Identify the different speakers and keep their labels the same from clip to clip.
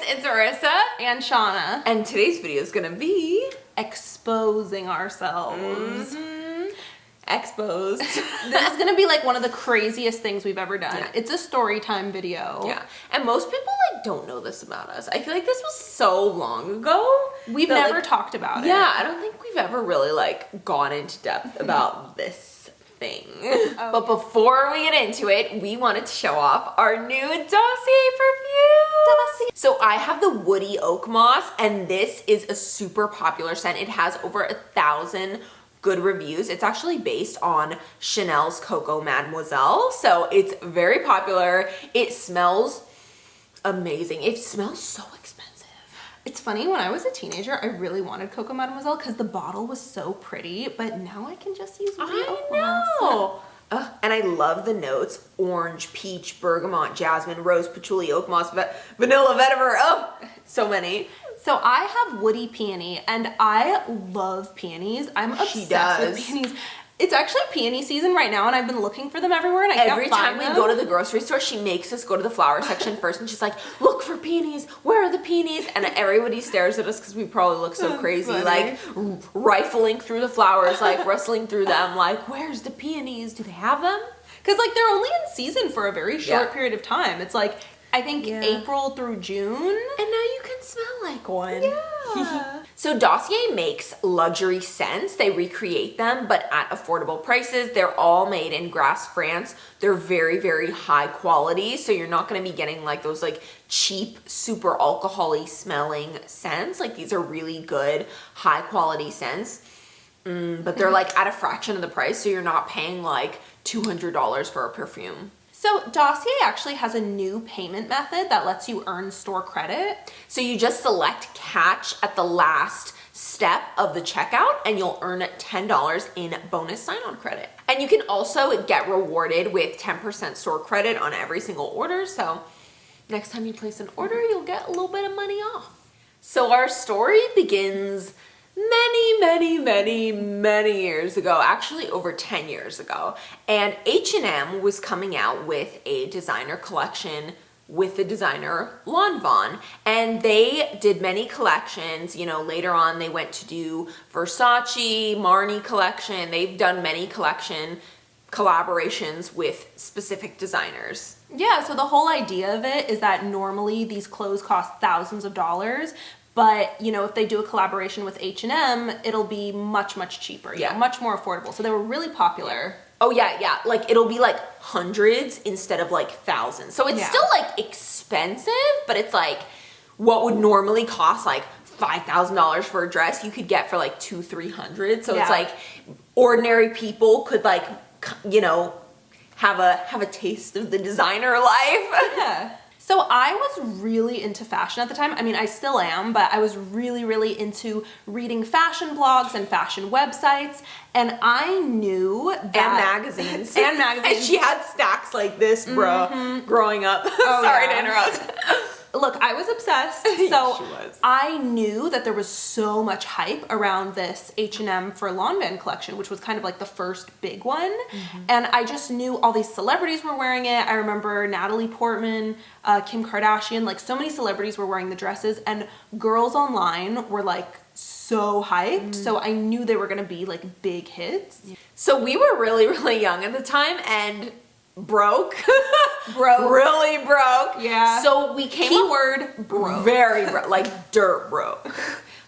Speaker 1: it's Marissa
Speaker 2: and Shauna.
Speaker 1: and today's video is gonna be
Speaker 2: Exposing ourselves.
Speaker 1: exposed.
Speaker 2: This is gonna be like one of the craziest things we've ever done.
Speaker 1: Yeah.
Speaker 2: It's a story time video.
Speaker 1: Yeah, and most people like don't know this about us. I feel like this was so long ago.
Speaker 2: We've
Speaker 1: that,
Speaker 2: never
Speaker 1: like,
Speaker 2: talked about it.
Speaker 1: Yeah, I don't think we've ever really like gone into depth about this thing.
Speaker 2: Oh.
Speaker 1: But before we get into it, we wanted to show off our new Dossier perfume. So I have the Woody Oak Moss, and this is a super popular scent. It has over 1,000 good reviews. It's actually based on Chanel's Coco Mademoiselle, so it's very popular. It smells amazing. It smells so expensive.
Speaker 2: It's funny, when I was a teenager, I really wanted Coco Mademoiselle because the bottle was so pretty, but now I can just use Woody Oak Moss.
Speaker 1: know. And I love the notes: orange, peach, bergamot, jasmine, rose, patchouli, oak moss, vanilla, vetiver. Oh, so many.
Speaker 2: So I have Woody Peony, and I love peonies. I'm obsessed with peonies. It's actually peony season right now, and I've been looking for them everywhere, and I
Speaker 1: Every time we go to the grocery store, she makes us go to the flower section first, and she's like, look for peonies. Where are the peonies? And everybody stares at us because we probably look so crazy, like rifling through the flowers, like rustling through them, like, where's the peonies? Do they have them?
Speaker 2: Because like they're only in season for a very short period of time. It's like, I think April through June.
Speaker 1: And now you can smell like one.
Speaker 2: Yeah.
Speaker 1: So Dossier makes luxury scents. They recreate them, but at affordable prices. They're all made in Grasse, France. They're very, very high quality. So you're not going to be getting like those like cheap, super alcohol-y smelling scents. Like these are really good, high quality scents. But they're like at a fraction of the price. So you're not paying like $200 for a perfume.
Speaker 2: So Dossier actually has a new payment method that lets you earn store credit.
Speaker 1: So you just select catch at the last step of the checkout and you'll earn $10 in bonus sign-on credit. And you can also get rewarded with 10% store credit on every single order. So next time you place an order, you'll get a little bit of money off. So our story begins many years ago, actually over 10 years ago, and H&M was coming out with a designer collection with the designer Lanvin, and they did many collections. You know, later on they went to do Versace, Marni collection. They've done many collaborations with specific designers.
Speaker 2: Yeah, so the whole idea of it is that normally these clothes cost thousands of dollars, but, you know, if they do a collaboration with H&M, it'll be much cheaper, you know, much more affordable. So they were really popular.
Speaker 1: Oh, yeah. Like, it'll be, like, hundreds instead of, like, thousands. So it's still, like, expensive, but it's, like, what would normally cost, like, $5,000 for a dress, you could get for, like, $200-300. So it's, like, ordinary people could, like, you know, have a taste of the designer life.
Speaker 2: Yeah. So I was really into fashion at the time. I mean, I still am, but I was really into reading fashion blogs and fashion websites, and I knew that...
Speaker 1: And magazines.
Speaker 2: And magazines.
Speaker 1: And she had stacks like this, bro, growing up.
Speaker 2: Oh,
Speaker 1: Sorry to interrupt.
Speaker 2: Look, I was obsessed. So
Speaker 1: she was.
Speaker 2: I knew that there was so much hype around this H&M for Lanvin collection, which was kind of like the first big one. And I just knew all these celebrities were wearing it. I remember Natalie Portman, Kim Kardashian, like so many celebrities were wearing the dresses, and girls online were like so hyped. So I knew they were gonna be like big hits.
Speaker 1: So we were really young at the time and broke. Really broke.
Speaker 2: Yeah.
Speaker 1: So we came
Speaker 2: Keyword broke.
Speaker 1: Very broke, like dirt broke.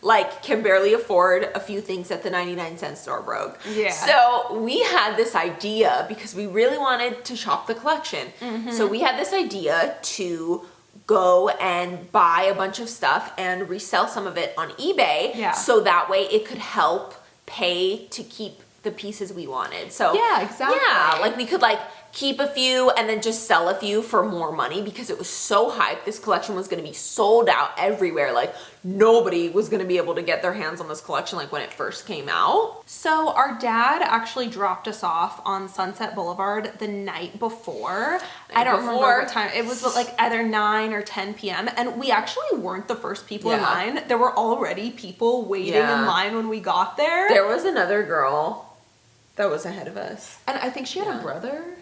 Speaker 1: Like can barely afford a few things at the 99-cent store broke.
Speaker 2: Yeah.
Speaker 1: So we had this idea because we really wanted to shop the collection. So we had this idea to go and buy a bunch of stuff and resell some of it on eBay.
Speaker 2: Yeah.
Speaker 1: So that way it could help pay to keep the pieces we wanted. So
Speaker 2: Yeah, exactly.
Speaker 1: Yeah, like we could like keep a few and then just sell a few for more money because it was so hyped. This collection was going to be sold out everywhere. Like nobody was going to be able to get their hands on this collection like when it first came out.
Speaker 2: So our dad actually dropped us off on Sunset Boulevard the night before. I don't remember what time. It was like either 9 or 10 p.m. And we actually weren't the first people in line. There were already people waiting in line when we got there.
Speaker 1: There was another girl that was ahead of us.
Speaker 2: And I think she had a brother.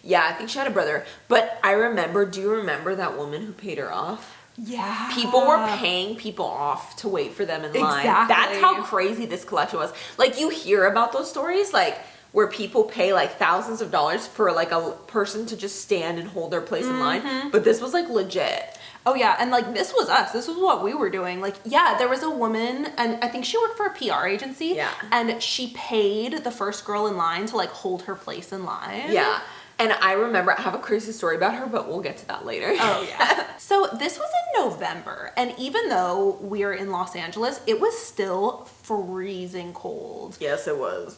Speaker 1: Yeah, I think she had a brother. But I remember, do you remember that woman who paid her off?
Speaker 2: Yeah.
Speaker 1: People were paying people off to wait for them in line.
Speaker 2: Exactly.
Speaker 1: That's how crazy this collection was. Like, you hear about those stories, like, where people pay, like, thousands of dollars for, like, a person to just stand and hold their place in line. But this was, like, legit.
Speaker 2: Oh, yeah. And, like, this was us. This was what we were doing. Like, yeah, there was a woman, and I think she worked for a PR agency.
Speaker 1: Yeah.
Speaker 2: And she paid the first girl in line to, like, hold her place in line.
Speaker 1: Yeah. And I remember, I have a crazy story about her, but we'll get to that later.
Speaker 2: Oh, yeah. So this was in November, and even though we were in Los Angeles, it was still freezing cold.
Speaker 1: Yes, it was.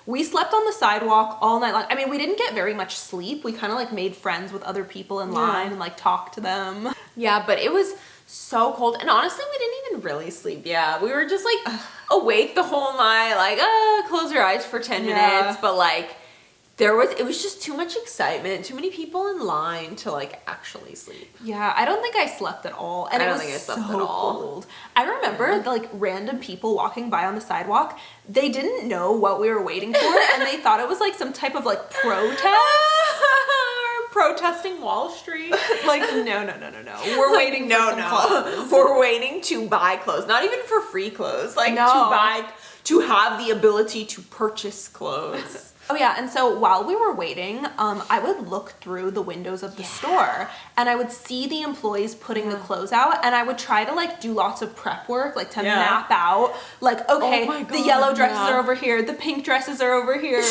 Speaker 2: We slept on the sidewalk all night long. I mean, we didn't get very much sleep. We kind of, like, made friends with other people in line and, like, talked to them.
Speaker 1: Yeah, but it was so cold. And honestly, we didn't even really sleep. Yeah, we were just, like, awake the whole night. Like, close your eyes for 10 minutes. But, like, it was just too much excitement, too many people in line to, like, actually sleep.
Speaker 2: Yeah, I don't think I slept at all. And
Speaker 1: I
Speaker 2: it
Speaker 1: don't
Speaker 2: was
Speaker 1: think I slept
Speaker 2: so
Speaker 1: at all.
Speaker 2: cold. I remember, like, random people walking by on the sidewalk, they didn't know what we were waiting for, and they thought it was, like, some type of, like, protest.
Speaker 1: Protesting Wall Street.
Speaker 2: Like, no. We're waiting for some clothes.
Speaker 1: We're waiting to buy clothes. Not even for free clothes. Like, to have the ability to purchase clothes.
Speaker 2: Oh yeah, and so while we were waiting, I would look through the windows of the store, and I would see the employees putting the clothes out, and I would try to, like, do lots of prep work, like, to map out, like, okay, the yellow dresses are over here, the pink dresses are over here.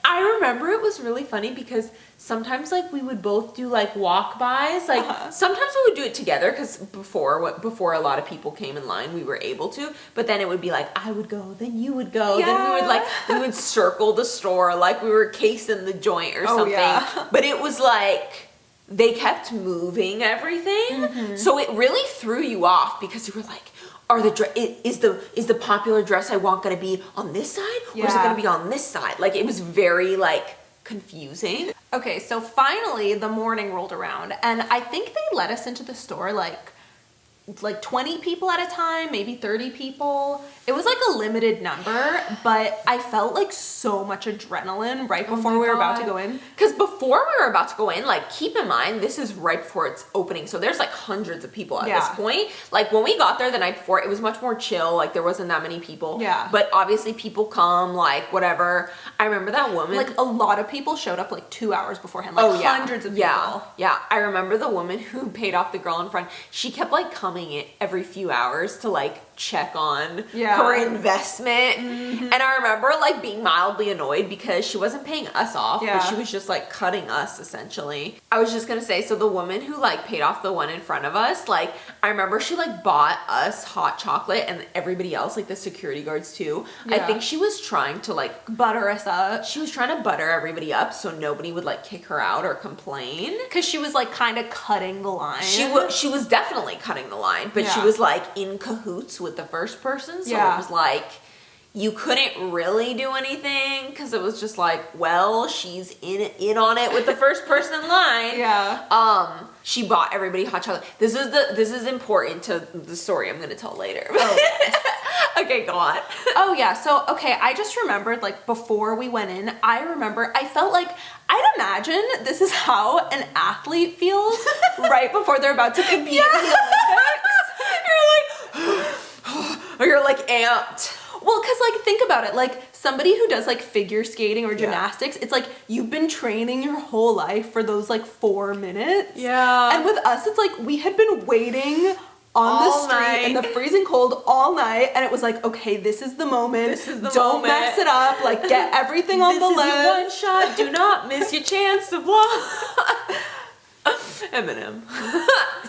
Speaker 1: I remember it was really funny because sometimes, like, we would both do, like, walk-bys. Like, sometimes we would do it together because before a lot of people came in line, we were able to. But then it would be, like, I would go, then you would go.
Speaker 2: Yeah.
Speaker 1: Then we would circle the store like we were casing the joint or something.
Speaker 2: Yeah.
Speaker 1: But it was, like, they kept moving everything. So it really threw you off because you were, like, is the popular dress I want going to be on this side or is it going to be on this side? Like, it was very, like, confusing.
Speaker 2: Okay, so finally the morning rolled around, and I think they let us into the store like 20 people at a time, maybe 30 people. It was like a limited number, but I felt like so much adrenaline right before we were about to go in.
Speaker 1: Because before we were about to go in, like, keep in mind, this is right before it's opening. So there's, like, hundreds of people at this point. Like, when we got there the night before, it was much more chill. Like, there wasn't that many people.
Speaker 2: Yeah.
Speaker 1: But obviously people come, like, whatever. I remember that woman.
Speaker 2: Like, a lot of people showed up, like, 2 hours beforehand. Like, hundreds of people.
Speaker 1: Yeah. I remember the woman who paid off the girl in front. She kept, like, coming in every few hours to, like, check on her investment. And I remember, like, being mildly annoyed because she wasn't paying us off, but she was just, like, cutting us, essentially. I was just gonna say, so the woman who, like, paid off the one in front of us, like, I remember she, like, bought us hot chocolate and everybody else, like, the security guards too. I think she was trying to, like,
Speaker 2: butter us up.
Speaker 1: She was trying to butter everybody up so nobody would, like, kick her out or complain.
Speaker 2: Because she was, like, kind of cutting the line.
Speaker 1: She was definitely cutting the line, but she was, like, in cahoots with the first person, so it was like you couldn't really do anything because it was just like, well, she's in on it with the first person in line. She bought everybody hot chocolate. This is important to the story I'm going to tell later. Okay, go on.
Speaker 2: Oh yeah, so okay, I just remembered, like, before we went in, I felt like, I'd imagine this is how an athlete feels right before they're about to compete in the Olympics.
Speaker 1: You're like amped.
Speaker 2: Well, because, like, think about it. Like, somebody who does, like, figure skating or gymnastics, it's like you've been training your whole life for those, like, 4 minutes.
Speaker 1: Yeah.
Speaker 2: And with us, it's like we had been waiting on the street in the freezing cold all night, and it was like, okay, this is the moment.
Speaker 1: This is the
Speaker 2: Don't
Speaker 1: moment.
Speaker 2: mess it up. Like, get everything on the list.
Speaker 1: This is your one shot. Do not miss your chance to blow. Eminem.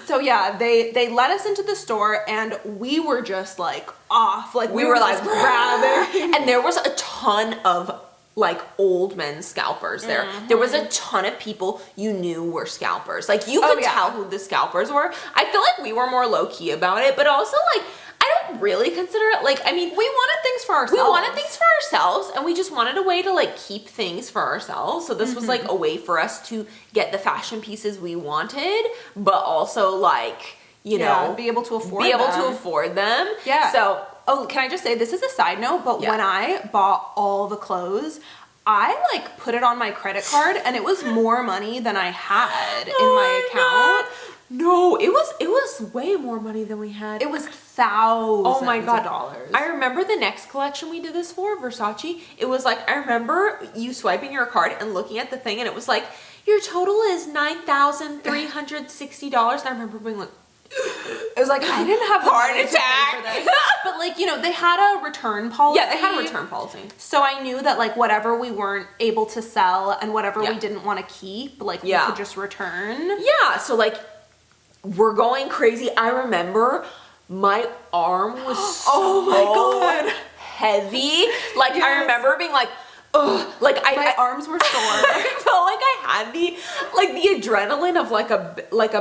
Speaker 2: So yeah, they let us into the store, and we were just, like, off. Like,
Speaker 1: we were like
Speaker 2: grabbing.
Speaker 1: And there was a ton of, like, old men scalpers there. There was a ton of people you knew were scalpers. Like, you could tell who the scalpers were. I feel like we were more low-key about it, but also, like, I don't really consider it, like, I mean, we wanted things for ourselves. And we just wanted a way to, like, keep things for ourselves. So this was, like, a way for us to get the fashion pieces we wanted, but also, like, you know,
Speaker 2: be able to afford them.
Speaker 1: Yeah.
Speaker 2: So, oh, can I just say, this is a side note, but when I bought all the clothes, I like put it on my credit card and it was more money than I had in my account.
Speaker 1: God. No, it was way more money than we had.
Speaker 2: It was thousands
Speaker 1: Oh my God.
Speaker 2: of dollars.
Speaker 1: I remember the next collection we did this for, Versace. It was like, I remember you swiping your card and looking at the thing and it was like, your total is $9,360. And I remember being like,
Speaker 2: it was like, I didn't have
Speaker 1: heart
Speaker 2: money to pay for
Speaker 1: attack.
Speaker 2: this. But like, you know, they had a return policy.
Speaker 1: Yeah, they had a return policy.
Speaker 2: So I knew that like whatever we weren't able to sell and whatever
Speaker 1: Yeah.
Speaker 2: we didn't want to keep, like we
Speaker 1: Yeah.
Speaker 2: could just return.
Speaker 1: Yeah, so like, we're going crazy. I remember my arm was so
Speaker 2: Oh my God.
Speaker 1: heavy. Like,
Speaker 2: Yes.
Speaker 1: I remember being like, ugh. Like,
Speaker 2: My arms were sore.
Speaker 1: I felt like I had the adrenaline of like a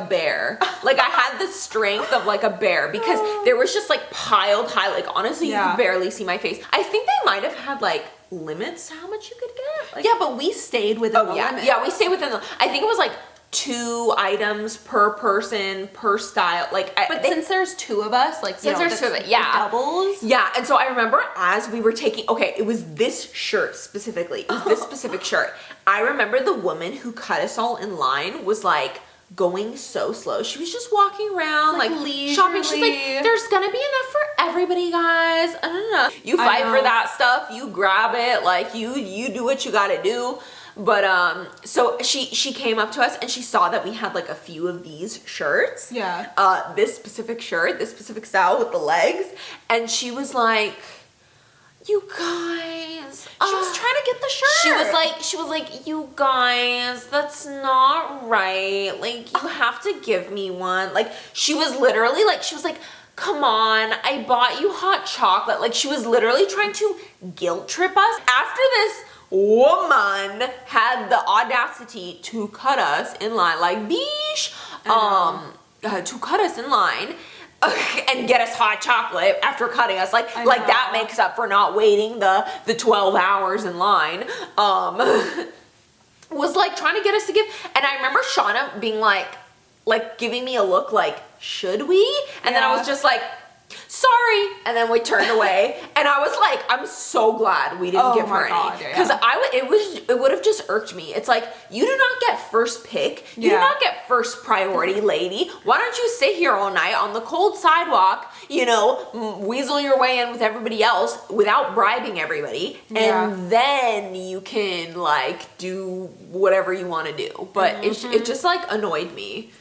Speaker 1: bear. Like, I had the strength of like a bear because there was just like piled high. Like, honestly, you
Speaker 2: Yeah.
Speaker 1: could barely see my face. I think they might have had like limits to how much you could get. Like,
Speaker 2: Yeah, but we stayed within the
Speaker 1: yeah,
Speaker 2: limit.
Speaker 1: yeah, we stayed within the. I think it was like 2 items per person per style. Like,
Speaker 2: But since there's 2 of us, like,
Speaker 1: Since there's 2 of it, yeah.
Speaker 2: doubles.
Speaker 1: Yeah, and so I remember as we were taking, okay, it was this shirt specifically. It was this specific shirt. I remember the woman who cut us all in line was like going so slow. She was just walking around, like shopping. She's like,
Speaker 2: leisurely.
Speaker 1: there's gonna be enough for everybody, guys. I don't know. You fight for
Speaker 2: know.
Speaker 1: that stuff. You grab it. Like, you do what you gotta do. But so she came up to us and she saw that we had like a few of these shirts.
Speaker 2: Yeah.
Speaker 1: This specific shirt, this specific style with the legs, and she was like, "You guys."
Speaker 2: She was trying to get the shirt.
Speaker 1: She was like, "You guys, that's not right. Like, you have to give me one." Like, she was literally like, she was like, "Come on, I bought you hot chocolate." Like, she was literally trying to guilt trip us. After this woman had the audacity to cut us in line, like, beesh, to cut us in line and get us hot chocolate after cutting us, like that makes up for not waiting the 12 hours in line. Was like trying to get us to give, and I remember Shauna being like giving me a look like, should we? And then I was just like, sorry, and then we turned away, and I was like, I'm so glad we didn't give her any, because it would have just irked me. It's like, you do not get first pick, you do not get first priority, lady. Why don't you sit here all night on the cold sidewalk, you know, weasel your way in with everybody else without bribing everybody, and then you can like do whatever you want to do. But it just like annoyed me.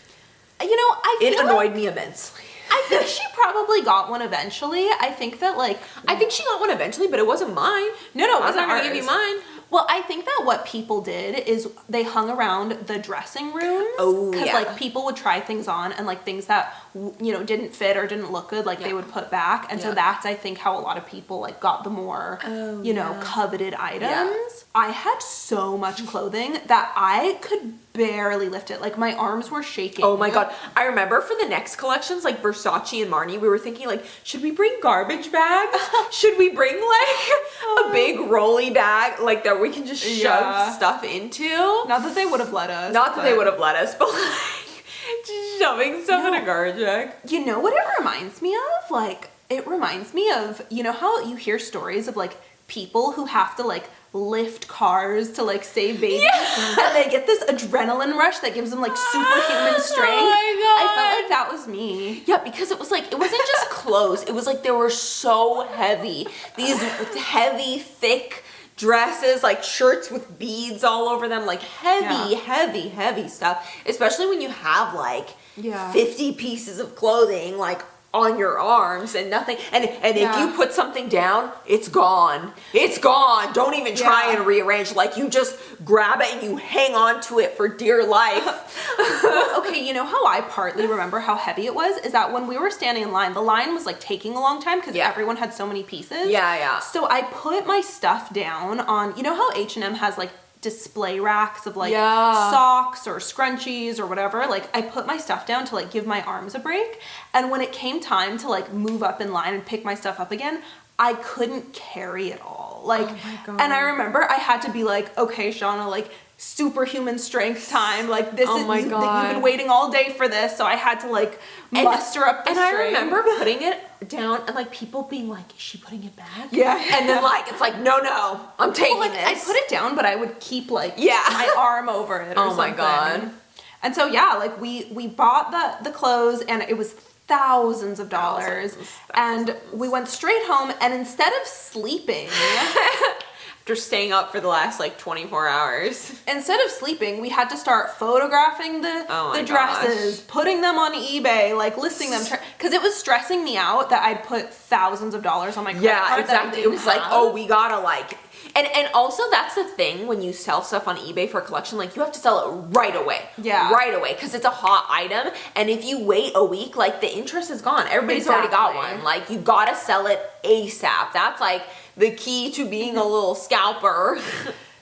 Speaker 2: You know,
Speaker 1: It annoyed me immensely.
Speaker 2: I think she probably got one eventually. I think that like
Speaker 1: I think she got one eventually, but it wasn't mine.
Speaker 2: No, it
Speaker 1: I was
Speaker 2: wasn't
Speaker 1: not gonna give you
Speaker 2: ours.
Speaker 1: mine.
Speaker 2: Well, I think that what people did is they hung around the dressing rooms.
Speaker 1: Oh,
Speaker 2: Because,
Speaker 1: yeah.
Speaker 2: like, people would try things on and, like, things that, you know, didn't fit or didn't look good, like, they would put back. And so that's, I think, how a lot of people, like, got the more, you know, coveted items.
Speaker 1: Yeah.
Speaker 2: I had so much clothing that I could barely lift it. Like, my arms were shaking.
Speaker 1: Oh my god. I remember for the next collections, like Versace and Marni, we were thinking like, should we bring garbage bags? Should we bring like a big rolly bag like that we can just shove stuff into?
Speaker 2: Not that they would have let us.
Speaker 1: Not that they would have let us, but like just shoving stuff in a garbage bag.
Speaker 2: You know what it reminds me of? Like, it reminds me of, you know how you hear stories of like people who have to like lift cars to like save babies, and they get this adrenaline rush that gives them like superhuman strength.
Speaker 1: Oh my god.
Speaker 2: I felt like that was me.
Speaker 1: Yeah, because it was like, it wasn't just clothes, it was like they were so heavy. These heavy, thick dresses, like shirts with beads all over them, like heavy stuff. Especially when you have like 50 pieces of clothing like on your arms and nothing, and if you put something down, it's gone. Don't even try and rearrange. Like, you just grab it and you hang on to it for dear life.
Speaker 2: Okay, you know how I partly remember how heavy it was is that when we were standing in line, the line was like taking a long time because everyone had so many pieces. So I put my stuff down on, you know how H&M has like display racks of like socks or scrunchies or whatever. Like, I put my stuff down to like give my arms a break, and when it came time to like move up in line and pick my stuff up again, I couldn't carry it all. Like, and I remember I had to be like, okay, Shauna, like, superhuman strength time. Like, this
Speaker 1: Oh
Speaker 2: is,
Speaker 1: my God.
Speaker 2: you've been waiting all day for this, so I had to, like, muster up the strength.
Speaker 1: And I remember putting it down and, like, people being like, is she putting it back?
Speaker 2: Yeah.
Speaker 1: And then, like, it's like, no, I'm taking
Speaker 2: like,
Speaker 1: this.
Speaker 2: I put it down, but I would keep, like,
Speaker 1: Yeah.
Speaker 2: my arm over it or
Speaker 1: Oh my
Speaker 2: something.
Speaker 1: God.
Speaker 2: And so, yeah, like, we bought the clothes, and it was thousands of dollars. And we went straight home, and instead of sleeping...
Speaker 1: After staying up for the last, like, 24 hours.
Speaker 2: Instead of sleeping, we had to start photographing the dresses, putting them on eBay, like, listing them. Because it was stressing me out that I'd put thousands of dollars on my credit card.
Speaker 1: Yeah, exactly. It was like, oh, we gotta, like... And also, that's the thing when you sell stuff on eBay for a collection, like, you have to sell it right away.
Speaker 2: Yeah.
Speaker 1: Right away, because it's a hot item. And if you wait a week, like, the interest is gone. Everybody's already got one. Like, you gotta sell it ASAP. That's, like, the key to being a little scalper.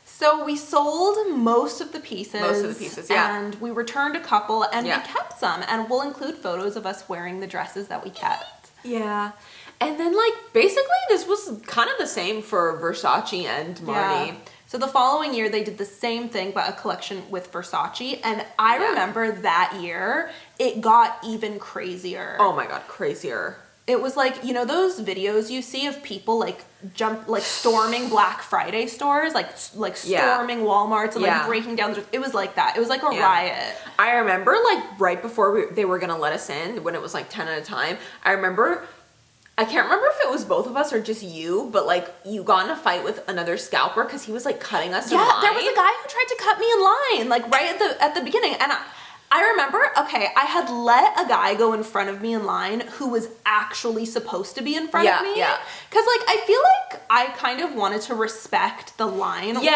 Speaker 2: So we sold most of the pieces.
Speaker 1: Most of the pieces, yeah.
Speaker 2: And we returned a couple, and we kept some. And we'll include photos of us wearing the dresses that we kept.
Speaker 1: Yeah. And then, like, basically this was kind of the same for Versace and Marni.
Speaker 2: Yeah. So the following year, they did the same thing, but a collection with Versace. And I remember that year, it got even crazier.
Speaker 1: Oh my God, crazier.
Speaker 2: It was like, you know those videos you see of people, like, storming Black Friday stores? Like storming Walmarts and, like, breaking down it was like that. It was like a riot.
Speaker 1: I remember, like, right before they were gonna let us in, when it was, like, 10 at a time, I can't remember if it was both of us or just you, but, like, you got in a fight with another scalper because he was, like, cutting us in line.
Speaker 2: Yeah, there was a guy who tried to cut me in line, like, right at the beginning. And I remember, okay, I had let a guy go in front of me in line who was actually supposed to be in front of me. Yeah. Because, like, I feel like I kind of wanted to respect the line order.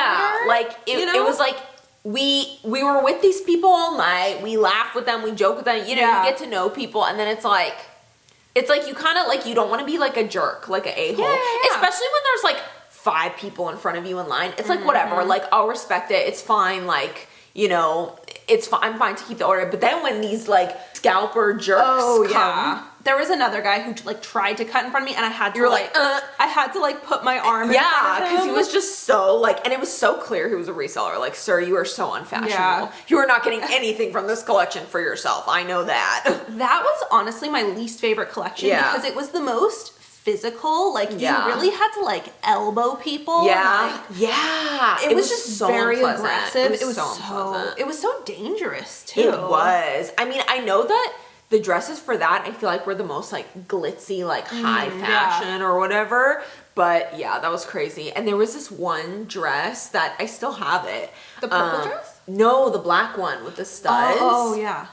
Speaker 1: Like, it was like, we were with these people all night. We laughed with them. We joked with them. You know, you get to know people. And then it's like you kind of, like, you don't want to be, like, a jerk, like an a-hole. Yeah. Especially when there's, like, 5 people in front of you in line. It's like, whatever. Like, I'll respect it. It's fine. Like, you know, it's fine. I'm fine to keep the order. But then when these, like, scalper jerks come...
Speaker 2: There was another guy who, like, tried to cut in front of me, and I had to,
Speaker 1: you were like,
Speaker 2: I had to, like, put my arm in front of him.
Speaker 1: because he was just so, like, and it was so clear he was a reseller. Like, sir, you are so unfashionable. Yeah. You are not getting anything from this collection for yourself. I know that. That
Speaker 2: was honestly my least favorite collection because it was the most physical. Like, you really had to, like, elbow people.
Speaker 1: Yeah.
Speaker 2: It was just
Speaker 1: so
Speaker 2: very
Speaker 1: unpleasant.
Speaker 2: aggressive.
Speaker 1: It was so unpleasant.
Speaker 2: It was so dangerous, too.
Speaker 1: It was. I mean, I know that the dresses for that, I feel like, were the most, like, glitzy, like, high fashion or whatever. But, yeah, that was crazy. And there was this one dress that I still have it.
Speaker 2: The purple dress?
Speaker 1: No, the black one with the studs.
Speaker 2: Oh, yeah.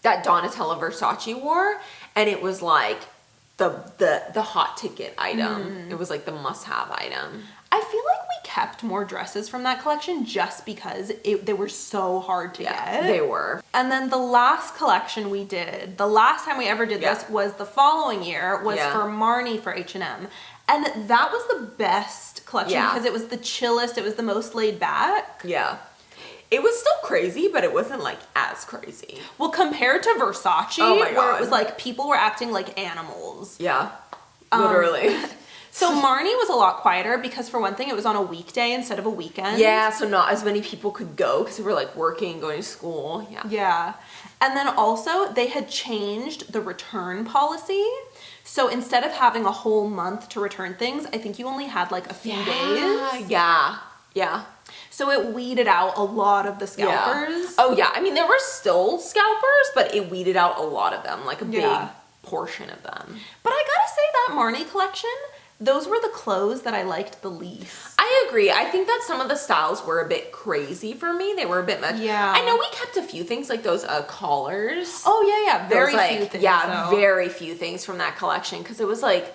Speaker 1: That Donatella Versace wore. And it was, like, the hot ticket item. It was, like, the must-have item.
Speaker 2: I feel like we kept more dresses from that collection just because they were so hard to get.
Speaker 1: They were.
Speaker 2: And then the last collection we did, the last time we ever did this was the following year, was for Marni for H&M. And that was the best collection because it was the chillest, it was the most laid back.
Speaker 1: Yeah. It was still crazy, but it wasn't, like, as crazy.
Speaker 2: Well, compared to Versace, where it was like people were acting like animals.
Speaker 1: Yeah. Literally.
Speaker 2: So Marni was a lot quieter because, for one thing, it was on a weekday instead of a weekend.
Speaker 1: Yeah, so not as many people could go because they were, like, working, going to school.
Speaker 2: Yeah. And then also, they had changed the return policy. So instead of having a whole month to return things, I think you only had, like, a few days.
Speaker 1: Yeah.
Speaker 2: So it weeded out a lot of the scalpers.
Speaker 1: Yeah. Oh, yeah. I mean, there were still scalpers, but it weeded out a lot of them, like a big portion of them.
Speaker 2: But I gotta say, that Marni collection, those were the clothes that I liked the least.
Speaker 1: I agree. I think that some of the styles were a bit crazy for me. They were a bit much.
Speaker 2: Yeah.
Speaker 1: I know we kept a few things like those collars.
Speaker 2: Oh, yeah. Very few things.
Speaker 1: Yeah, very few things from that collection. Because it was like,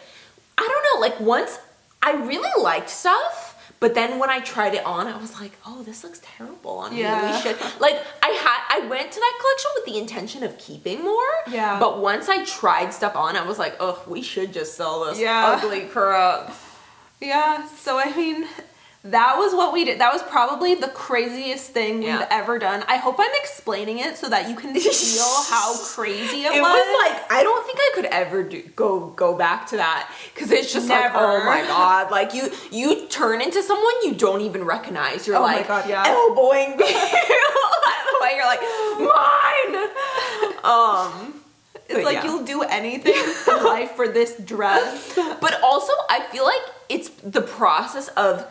Speaker 1: I don't know, like once I really liked stuff. But then when I tried it on, I was like, oh, this looks terrible on me. We should. Like, I went to that collection with the intention of keeping more.
Speaker 2: Yeah.
Speaker 1: But once I tried stuff on, I was like, oh, we should just sell this ugly crap.
Speaker 2: Yeah. So, I mean, that was what we did. That was probably the craziest thing we've ever done. I hope I'm explaining it so that you can feel how crazy it was.
Speaker 1: It was like, I don't think I could ever go back to that, because it's just
Speaker 2: Never.
Speaker 1: like, oh my god, like you turn into someone you don't even recognize. You're
Speaker 2: Oh
Speaker 1: like,
Speaker 2: my God, yeah.
Speaker 1: elbowing me out of the way. You're like, mine.
Speaker 2: It's like you'll do anything in life for this dress.
Speaker 1: But also, I feel like it's the process of,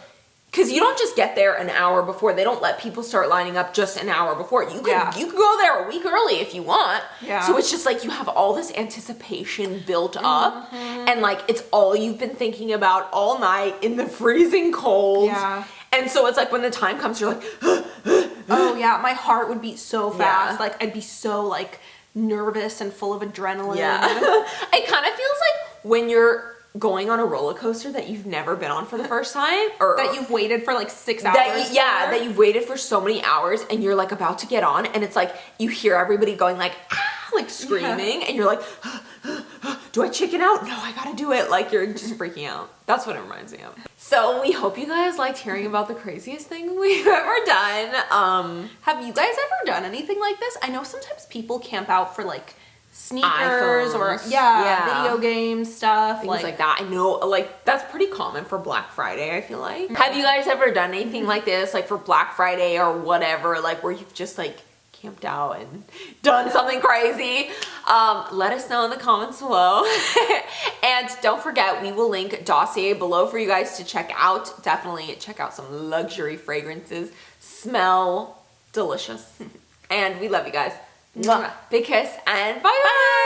Speaker 1: because you don't just get there an hour before. They don't let people start lining up just an hour before. You could go there a week early if you want.
Speaker 2: Yeah.
Speaker 1: So it's just like you have all this anticipation built up, and like it's all you've been thinking about all night in the freezing cold.
Speaker 2: Yeah.
Speaker 1: And so it's like when the time comes, you're like,
Speaker 2: Oh yeah, my heart would beat so fast.
Speaker 1: Yeah.
Speaker 2: Like I'd be so like nervous and full of adrenaline.
Speaker 1: yeah. It kind of feels like when you're going on a roller coaster that you've never been on for the first time, or
Speaker 2: That you've waited for like 6 hours.
Speaker 1: that you've waited for so many hours, and you're like about to get on, and it's like you hear everybody going like, ah, like screaming, and you're like, do I chicken out? No, I gotta do it. Like you're just freaking out. That's what it reminds me of. So we hope you guys liked hearing about the craziest thing we've ever done.
Speaker 2: Have you guys ever done anything like this? I know sometimes people camp out for like sneakers
Speaker 1: iPhones.
Speaker 2: or
Speaker 1: Yeah.
Speaker 2: video games stuff,
Speaker 1: Things like that. I know, like, that's pretty common for Black Friday, I feel like. Have you guys ever done anything like this, like for Black Friday or whatever, like where you've just like camped out and done something crazy? Let us know in the comments below. And don't forget, we will link Dossier below for you guys to check out. Definitely check out some luxury fragrances. Smell delicious. And we love you guys. Mwah. Big kiss and bye.